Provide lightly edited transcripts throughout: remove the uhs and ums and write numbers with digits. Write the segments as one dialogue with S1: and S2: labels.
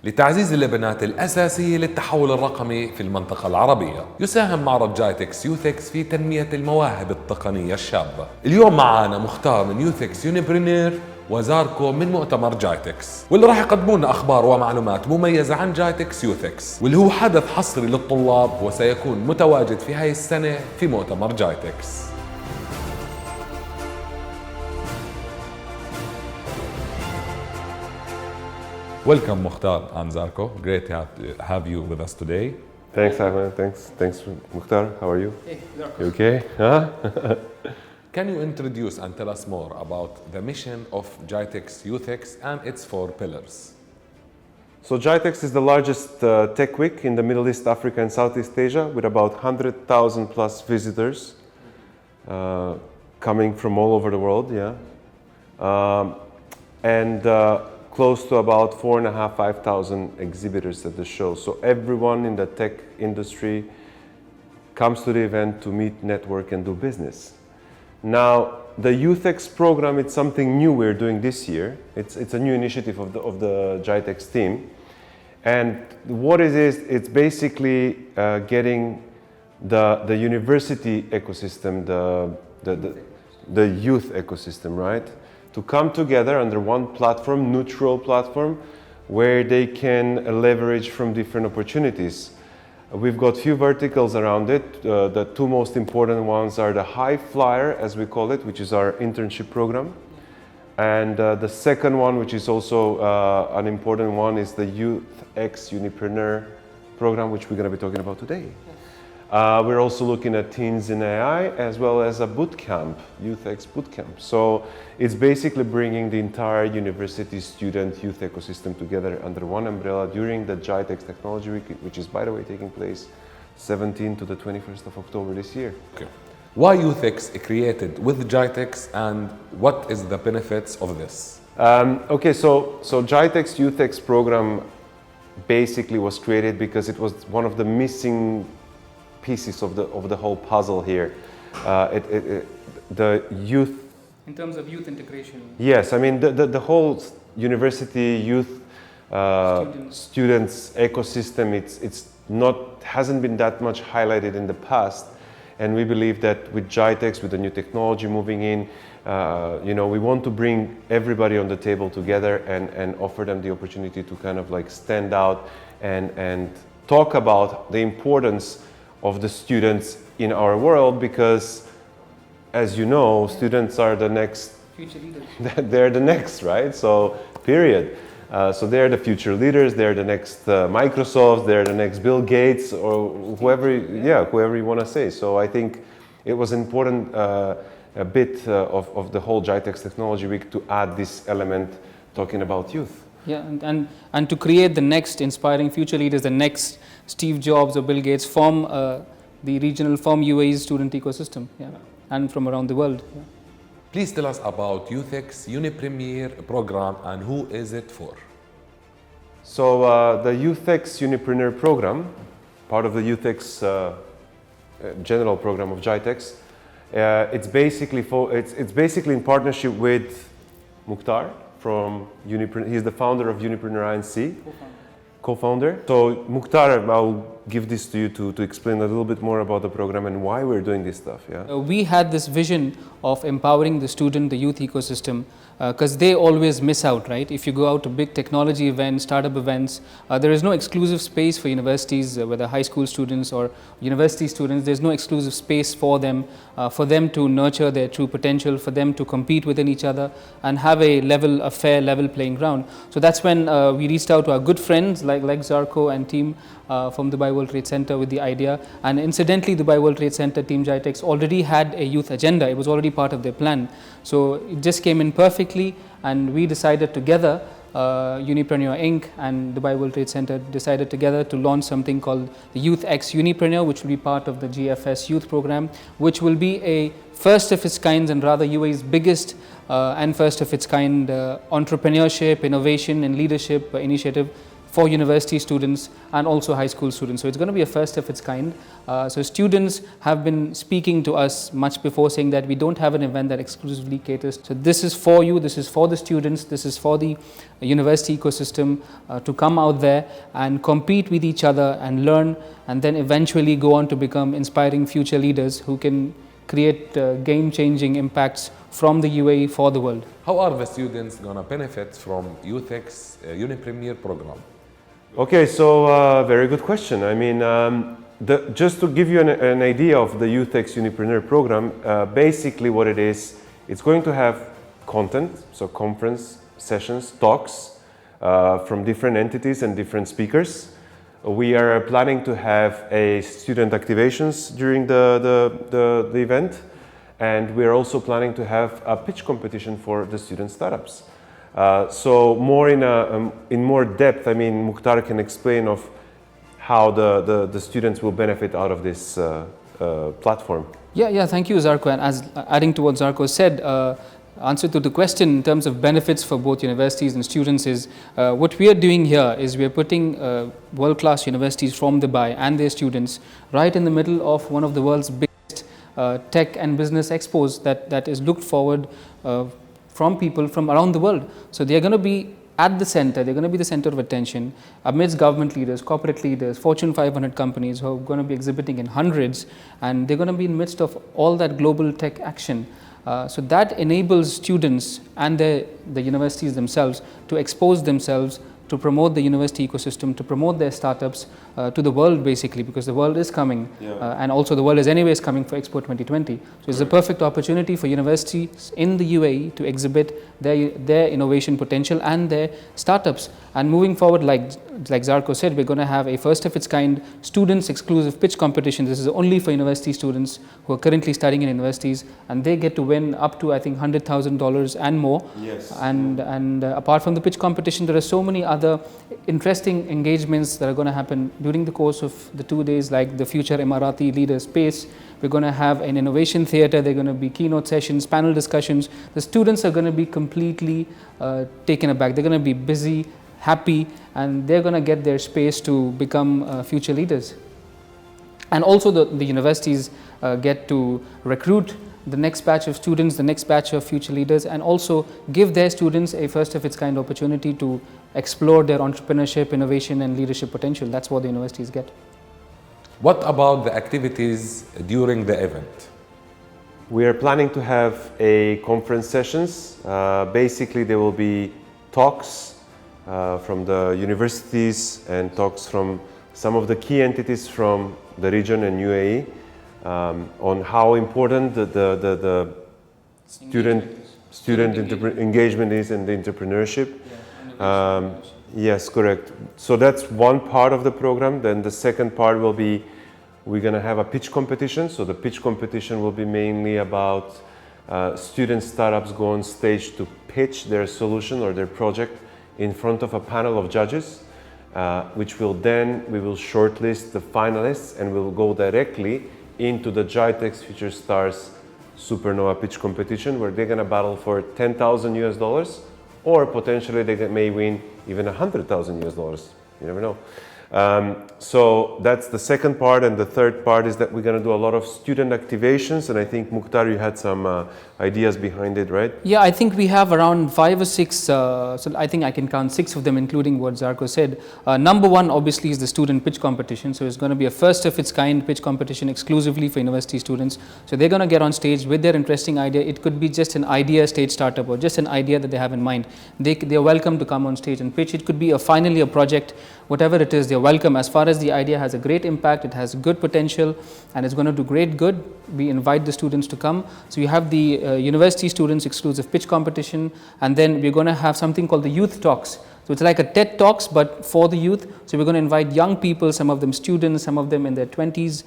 S1: لتعزيز اللبنات الأساسية للتحول الرقمي في المنطقة العربية. يساهم معرض جيتكس يوثكس في تنمية المواهب التقنية الشابة. اليوم معانا مختار من يوثكس يونيبرينير وزاركو من مؤتمر جيتكس، واللي راح يقدموا لنا أخبار ومعلومات مميزة عن جيتكس يوثكس، واللي هو حدث حصري للطلاب وسيكون متواجد في هاي السنة في مؤتمر جيتكس. Welcome, Mukhtar and Zarko. Great to have you with us today.
S2: Thanks, Ahmed. Thanks, Mukhtar. How are you?
S3: Hey,
S2: you okay? Huh?
S1: Can you introduce and tell us more about the mission of Gitex Youthex and its 4 pillars?
S2: So Gitex is the largest tech week in the Middle East, Africa and Southeast Asia, with about 100,000 plus visitors coming from all over the world, and close to about 4,500 exhibitors at the show. So everyone in the tech industry comes to the event to meet, network and do business. Now, the Youthex program, it's something new we're doing this year. It's a new initiative of the Gitex team. And what it is, it's basically getting the university ecosystem, the youth ecosystem, right? To come together under one platform, neutral platform, where they can leverage from different opportunities. We've got few verticals around it. The 2 most important ones are the high flyer, as we call it, which is our internship program. And the second one, which is also an important one, is the YouthX Unipreneur program, which we're going to be talking about today. We're also looking at teens in AI, as well as a bootcamp, YouthX bootcamp. So it's basically bringing the entire university student youth ecosystem together under one umbrella during the Gitex Technology Week, which is, by the way, taking place 17th to the 21st of October this year.
S1: Okay. Why Youthex created with Gitex and what is the benefits of this?
S2: Okay, so Gitex YouthX program basically was created because it was one of the missing pieces of the whole puzzle here. The youth.
S3: In terms of youth integration.
S2: Yes, I mean the whole university youth students ecosystem. Hasn't been that much highlighted in the past, and we believe that with Gitex, with the new technology moving in, we want to bring everybody on the table together and offer them the opportunity to kind of like stand out and talk about the importance of the students in our world, because as you know, students are the next
S3: future leaders.
S2: They're the next, right? So period. So they're the future leaders, they're the next Microsoft, they're the next Bill Gates, or whoever you want to say. So I think it was important a bit of the whole Gitex Technology Week to add this element talking about youth.
S3: Yeah, and to create the next inspiring future leaders, the next Steve Jobs or Bill Gates from the regional, from UAE's student ecosystem, and from around the world. Yeah.
S1: Please tell us about Youthex Unipremier program and who is it for?
S2: So the Youthex Unipreneur program, part of the Youthex general program of Gitex, it's basically in partnership with Mukhtar from Unipreneur. He's the founder of Unipreneur INC. Co-founder. So Mukhtar, I'll give this to you to explain a little bit more about the program and why we're doing this stuff. Yeah.
S3: We had this vision of empowering the student, the youth ecosystem, because they always miss out, right? If you go out to big technology events, startup events, there is no exclusive space for universities, whether high school students or university students. There's no exclusive space for them to nurture their true potential, for them to compete within each other and have a fair level playing ground. So that's when we reached out to our good friends like Zarko and team from Dubai World Trade Center with the idea. And incidentally, Dubai World Trade Center team Gitex already had a youth agenda. It was already part of their plan. So it just came in perfectly, and we decided together, Unipreneur Inc. and Dubai World Trade Center decided together to launch something called the YouthX Unipreneur, which will be part of the GFS youth program, which will be a first of its kind and rather UAE's biggest and first of its kind entrepreneurship, innovation and leadership initiative for university students and also high school students. So it's going to be a first of its kind. So students have been speaking to us much before, saying that we don't have an event that exclusively caters. So this is for you, this is for the students, this is for the university ecosystem to come out there and compete with each other and learn, and then eventually go on to become inspiring future leaders who can create game-changing impacts from the UAE for the world.
S1: How are the students going to benefit from Gitex Unipreneur program?
S2: Okay, so very good question. I mean, just to give you an idea of the Gitex Unipreneur program, basically what it is, it's going to have content, so conference sessions, talks from different entities and different speakers. We are planning to have a student activations during the event, and we are also planning to have a pitch competition for the student startups. So more in more depth, I mean, Mukhtar can explain of how the students will benefit out of this platform.
S3: Yeah, thank you, Zarko. And as adding to what Zarko said, answer to the question in terms of benefits for both universities and students is what we are doing here is we are putting world-class universities from Dubai and their students right in the middle of one of the world's biggest tech and business expos that is looked forward from people from around the world. So they are going to be at the center, they're going to be the center of attention amidst government leaders, corporate leaders, Fortune 500 companies who are going to be exhibiting in hundreds, and they're going to be in the midst of all that global tech action. So that enables students and the universities themselves to expose themselves, to promote the university ecosystem, to promote their startups to the world basically, because the world is coming and also the world is anyways coming for Expo 2020. So it's a perfect opportunity for universities in the UAE to exhibit their innovation potential and their startups. And moving forward, like Zarko said, we're going to have a first of its kind students exclusive pitch competition. This is only for university students who are currently studying in universities, and they get to win up to I think $100,000 and more.
S2: Yes.
S3: And apart from the pitch competition, there are so many other interesting engagements that are going to happen during the course of the 2 days, like the Future Emirati Leader Space. We're going to have an innovation theater, there are going to be keynote sessions, panel discussions. The students are going to be completely taken aback. They're going to be busy, happy, and they're going to get their space to become future leaders. And also the universities get to recruit the next batch of students, the next batch of future leaders, and also give their students a first of its kind opportunity to explore their entrepreneurship, innovation and leadership potential. That's what the universities get.
S1: What about the activities during the event?
S2: We are planning to have a conference sessions. Basically, there will be talks from the universities and talks from some of the key entities from the region and UAE on how important the student engagement is in the entrepreneurship. Yes, correct. So that's one part of the program. Then the second part will be, we're going to have a pitch competition. So the pitch competition will be mainly about student startups go on stage to pitch their solution or their project in front of a panel of judges, which will then, we will shortlist the finalists and we'll go directly into the Gitex Future Stars Supernova pitch competition, where they're going to battle for $10,000 or potentially they may win even $100,000. You never know. So that's the second part, and the third part is that we're going to do a lot of student activations, and I think Mukhtar, you had some ideas behind it, right?
S3: Yeah, I think we have around 5 or 6, so I think I can count 6 of them, including what Zarko said. Number one obviously is the student pitch competition, so it's going to be a first of its kind pitch competition exclusively for university students. So they're going to get on stage with their interesting idea. It could be just an idea stage startup or just an idea that they have in mind. They're welcome to come on stage and pitch. It could be finally a project, whatever it is, they're welcome. As far as the idea has a great impact, it has good potential and it's going to do great good, we invite the students to come. So you have the university students exclusive pitch competition, and then we're going to have something called the youth talks. So it's like a TED Talks but for the youth. So we're going to invite young people, some of them students, some of them in their 20s,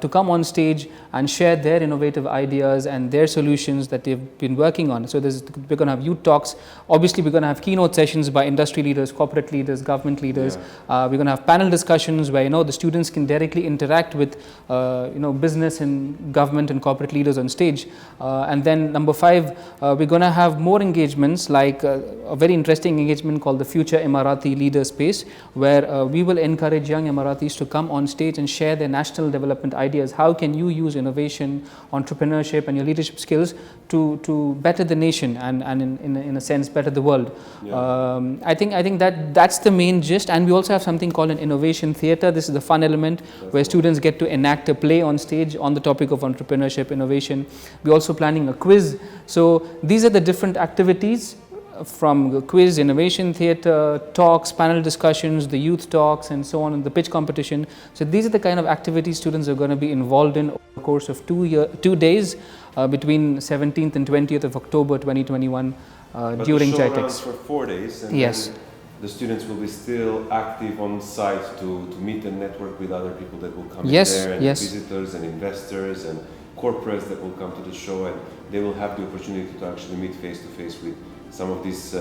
S3: to come on stage and share their innovative ideas and their solutions that they've been working on. So we're going to have youth talks. Obviously, we're going to have keynote sessions by industry leaders, corporate leaders, government leaders. We're going to have panel discussions where the students can directly interact with business and government and corporate leaders on stage. And then number 5, we're going to have more engagements, like a very interesting engagement called the Future Emirati Leader Space, where we will encourage young Emiratis to come on stage and share their national development ideas. How can you use innovation, entrepreneurship and your leadership skills to better the nation and in a sense better the world? I think that's the main gist. And we also have something called an innovation theatre. This is the fun element where students get to enact a play on stage on the topic of entrepreneurship, innovation. We're also planning a quiz. So these are the different activities, from the quiz, innovation theatre, talks, panel discussions, the youth talks and so on, and the pitch competition. So these are the kind of activities students are going to be involved in over the course of 2 days between 17th and 20th of October 2021 during
S2: the show
S3: Gitex.
S2: runs for 4 days, and
S3: yes.
S2: then the students will be still active on site to meet and network with other people that will come in there, and visitors and investors and corporates that will come to the show, and they will have the opportunity to actually meet face to face with some of these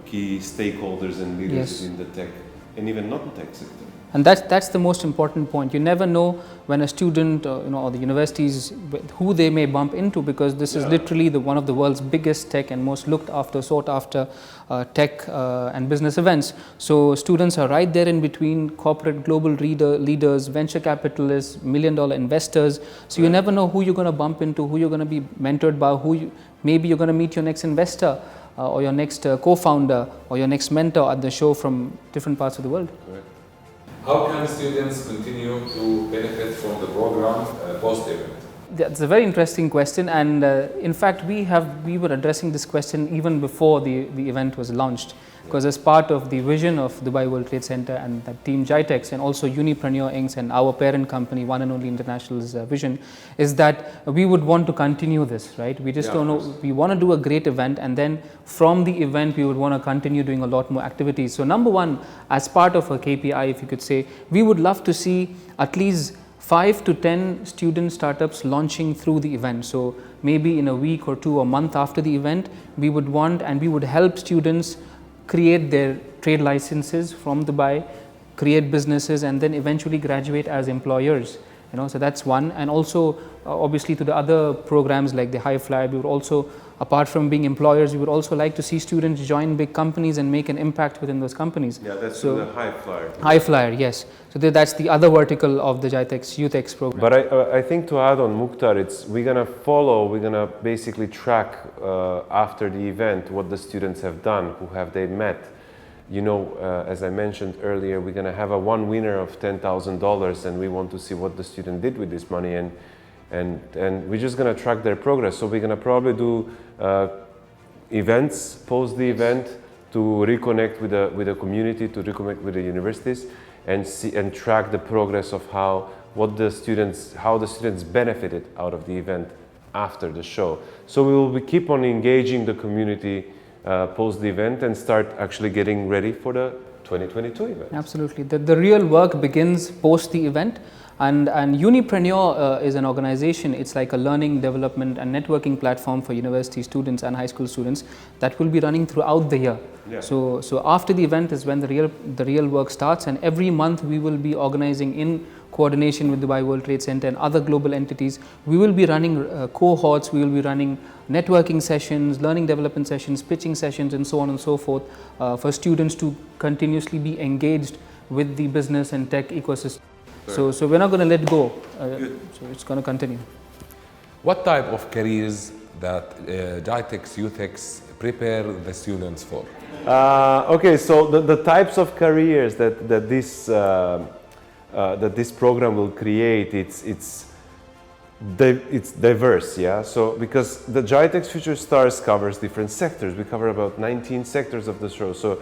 S2: key stakeholders and leaders in the tech and even non-tech sector.
S3: And that's the most important point. You never know when a student or the universities who they may bump into, because this is literally one of the world's biggest tech and most looked after, sought after tech and business events. So students are right there in between corporate global leaders, venture capitalists, $1 million investors. So you never know who you're going to bump into, who you're going to be mentored by, maybe you're going to meet your next investor or your next co-founder or your next mentor at the show from different parts of the world.
S2: Correct.
S1: How can students continue to benefit from the program post-event?
S3: That's a very interesting question, and in fact we were addressing this question even before the event was launched, because as part of the vision of Dubai World Trade Center and the team Gitex and also Unipreneur Inc. and our parent company One and Only International's vision is that we would want to continue this, right? We just don't know, we want to do a great event, and then from the event we would want to continue doing a lot more activities. So number 1, as part of a KPI, if you could say, we would love to see at least 5 to 10 student startups launching through the event. So maybe in a week or 2 or month after the event, we would want and we would help students create their trade licenses from Dubai, create businesses, and then eventually graduate as employers. So that's one. And also obviously to the other programs like the High Flyer, we would also, apart from being employers, we would also like to see students join big companies and make an impact within those companies.
S2: Yeah, that's the High Flyer.
S3: High Flyer, yes. So that's the other vertical of the Gitex YouthX program.
S2: But I think to add on Mukhtar, we're gonna basically track after the event what the students have done, who have they met. As I mentioned earlier, we're gonna have one winner of $10,000, and we want to see what the student did with this money, and we're just gonna track their progress. So we're gonna probably do events post the event to reconnect with the community, to reconnect with the universities, and track the progress of how the students benefited out of the event after the show. So we will keep on engaging the community post the event and start actually getting ready for the 2022 event.
S3: Absolutely. The real work begins post the event. And Unipreneur is an organization. It's like a learning, development and networking platform for university students and high school students that will be running throughout the year. Yeah. So after the event is when the real work starts, and every month we will be organizing in coordination with the Dubai World Trade Center and other global entities. We will be running cohorts, we will be running networking sessions, learning development sessions, pitching sessions and so on and so forth for students to continuously be engaged with the business and tech ecosystem. So we're not going to let go, so it's going to continue.
S1: What type of careers that Gitex YouthX prepare the students for?
S2: Okay, so the types of careers that this program will create, it's diverse, yeah. So because the Gitex Future Stars covers different sectors, we cover about 19 sectors of the show. So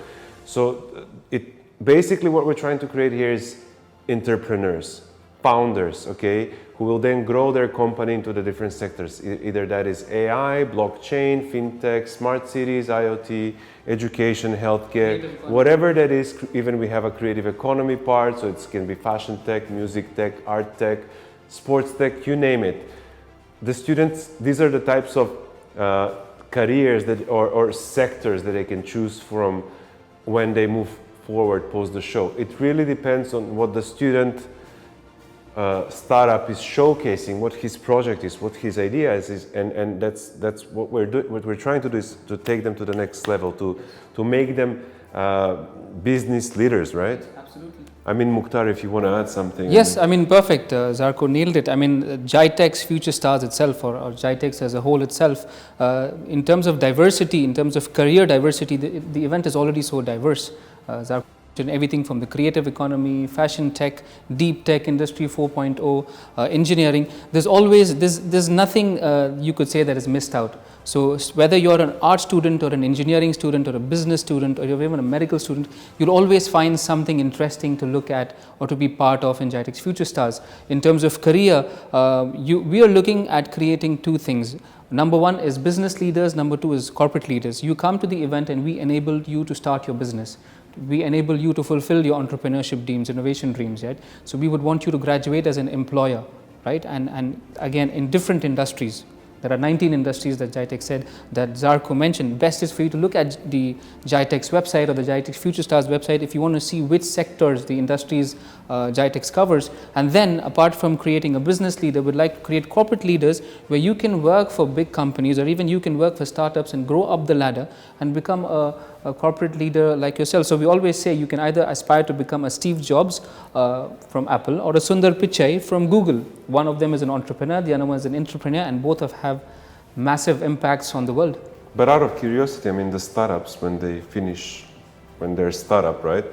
S2: it basically what we're trying to create here is entrepreneurs, founders, okay, who will then grow their company into the different sectors. Either that is AI, blockchain, fintech, smart cities, IoT, education, healthcare, whatever that is. Even we have a creative economy part, so it can be fashion tech, music tech, art tech, sports tech, you name it. The students, these are the types of careers that or sectors that they can choose from when they move forward post the show. It really depends on what the student startup is showcasing, what his project is, what his idea is, and that's what we're trying to do, is to take them to the next level, to make them business leaders, right?
S3: Absolutely.
S2: I mean, Mukhtar, if you want to add something.
S3: Yes, I mean, perfect. Zarko nailed it. I mean, Gitex Future Stars itself, or Gitex as a whole itself, in terms of diversity, in terms of career diversity, the event is already so diverse. Zarko mentioned everything from the creative economy, fashion tech, deep tech, industry 4.0, engineering. There's always, there's nothing you could say that is missed out. So whether you're an art student or an engineering student or a business student or you're even a medical student, you'll always find something interesting to look at or to be part of in Gitex Future Stars. In terms of career, we are looking at creating two things. Number one is business leaders, number two is corporate leaders. You come to the event and we enable you to start your business. We enable you to fulfill your entrepreneurship dreams, innovation dreams, right? So we would want you to graduate as an employer, right? And again, in different industries. There are 19 industries that Gitex said that Zarko mentioned. Best is for you to look at the Gitex website or the Gitex Future Stars website if you want to see which sectors the industries Gitex covers. And then apart from creating a business leader, we'd like to create corporate leaders where you can work for big companies or even you can work for startups and grow up the ladder and become a corporate leader like yourself. So we always say you can either aspire to become a Steve Jobs from Apple or a Sundar Pichai from Google. One of them is an entrepreneur, the other one is an entrepreneur, and both have massive impacts on the world.
S2: But out of curiosity, I mean, the startups, when they're startup, right,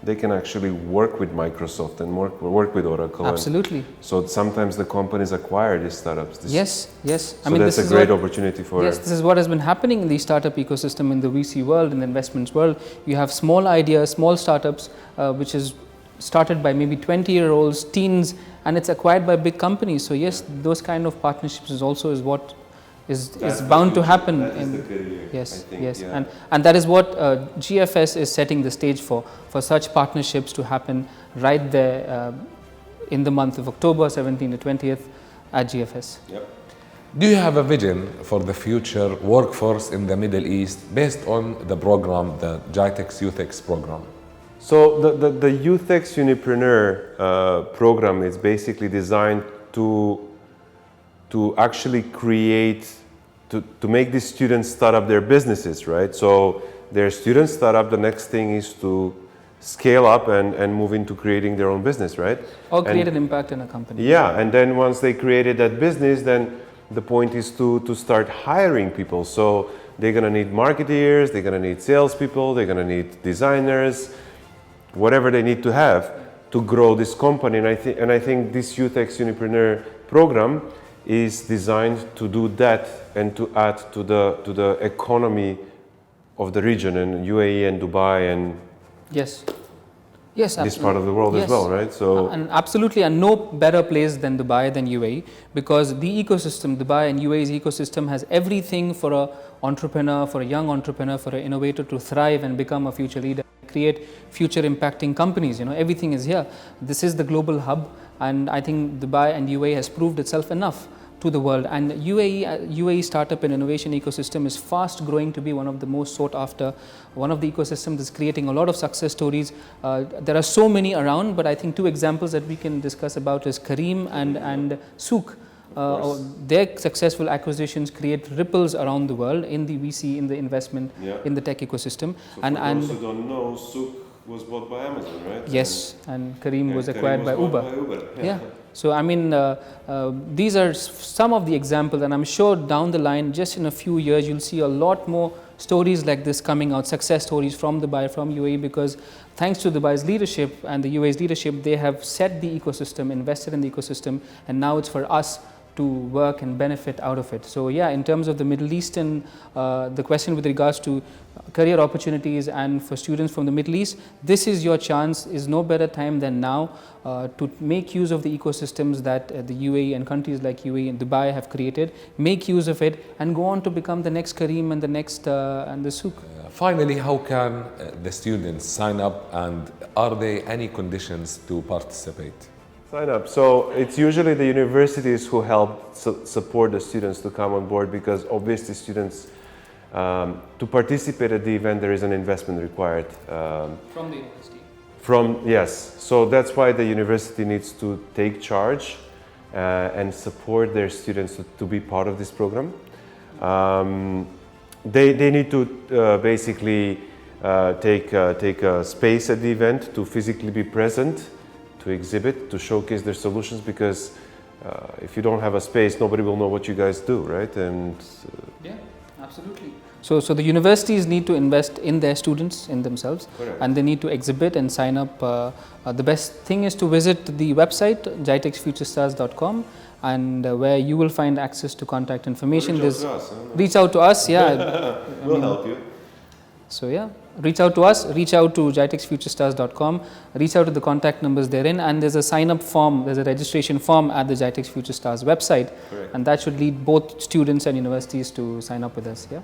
S2: they can actually work with Microsoft and work with Oracle.
S3: Absolutely.
S2: So sometimes the companies acquire these startups.
S3: Yes.
S2: So I mean, that's a great opportunity for.
S3: Yes, this is what has been happening in the startup ecosystem in the VC world, in the investments world. You have small ideas, small startups, which is started by maybe 20-year-olds, teens, and it's acquired by big companies. So yes, those kind of partnerships is what is bound to happen. Yes, yeah. And that is what GFS is setting the stage for such partnerships to happen right there in the month of October 17th to 20th at GFS.
S2: Yep.
S1: Do you have a vision for the future workforce in the Middle East based on the program, the Gitex YouthX program?
S2: So the YouthX Unipreneur program is basically designed to actually create, to make these students start up their businesses, right? So their students start up, the next thing is to scale up and move into creating their own business, right?
S3: Or create an impact in a company.
S2: Yeah, and then once they created that business, then the point is to start hiring people. So they're gonna need marketeers, they're gonna need salespeople, they're gonna need designers, whatever they need to have to grow this company. And I think this YouthX Unipreneur program is designed to do that and to add to the economy of the region and UAE and Dubai and
S3: yes,
S2: this part of the world as well, right? So
S3: and absolutely, and no better place than Dubai than UAE, because the ecosystem, Dubai and UAE's ecosystem, has everything for an entrepreneur, for a young entrepreneur, for an innovator to thrive and become a future leader, create future impacting companies. You know, everything is here. This is the global hub, and I think Dubai and UAE has proved itself enough to the world. And UAE startup and innovation ecosystem is fast growing to be one of the most sought after, one of the ecosystems that's creating a lot of success stories. There are so many around, but I think two examples that we can discuss about is Kareem and Souk. Their successful acquisitions create ripples around the world in the VC, in the investment, in the tech ecosystem.
S2: So for those who don't know, Souk was bought by Amazon, right?
S3: Yes, and Kareem was acquired by Uber.
S2: Yeah.
S3: So I mean, these are some of the examples, and I'm sure down the line, just in a few years, you'll see a lot more stories like this coming out, success stories from Dubai, from UAE, because thanks to Dubai's leadership and the UAE's leadership, they have set the ecosystem, invested in the ecosystem, and now it's for us to work and benefit out of it. So yeah, in terms of the Middle Eastern, the question with regards to career opportunities and for students from the Middle East, this is your chance, is no better time than now to make use of the ecosystems that the UAE and countries like UAE and Dubai have created, make use of it and go on to become the next Kareem and the next and the Souk.
S1: Finally, how can the students sign up, and are there any conditions to participate?
S2: Sign up. So it's usually the universities who help support the students to come on board, because obviously students, to participate at the event, there is an investment required.
S3: From the university?
S2: Yes. So that's why the university needs to take charge and support their students to be part of this program. They need to basically take a space at the event to physically be present, to exhibit, to showcase their solutions, because if you don't have a space, nobody will know what you guys do, right? And
S3: yeah, absolutely. So the universities need to invest in their students, in themselves.
S2: Correct.
S3: And they need to exhibit and sign up. The best thing is to visit the website gitexfuturestars.com, and where you will find access to contact information. Reach out to us, yeah.
S2: We'll help you.
S3: So yeah, reach out to us, reach out to gitexfuturestars.com, reach out to the contact numbers therein, and there's a sign up form, there's a registration form at the Gitex Future Stars website.
S2: Correct.
S3: And that should lead both students and universities to sign up with us, yeah.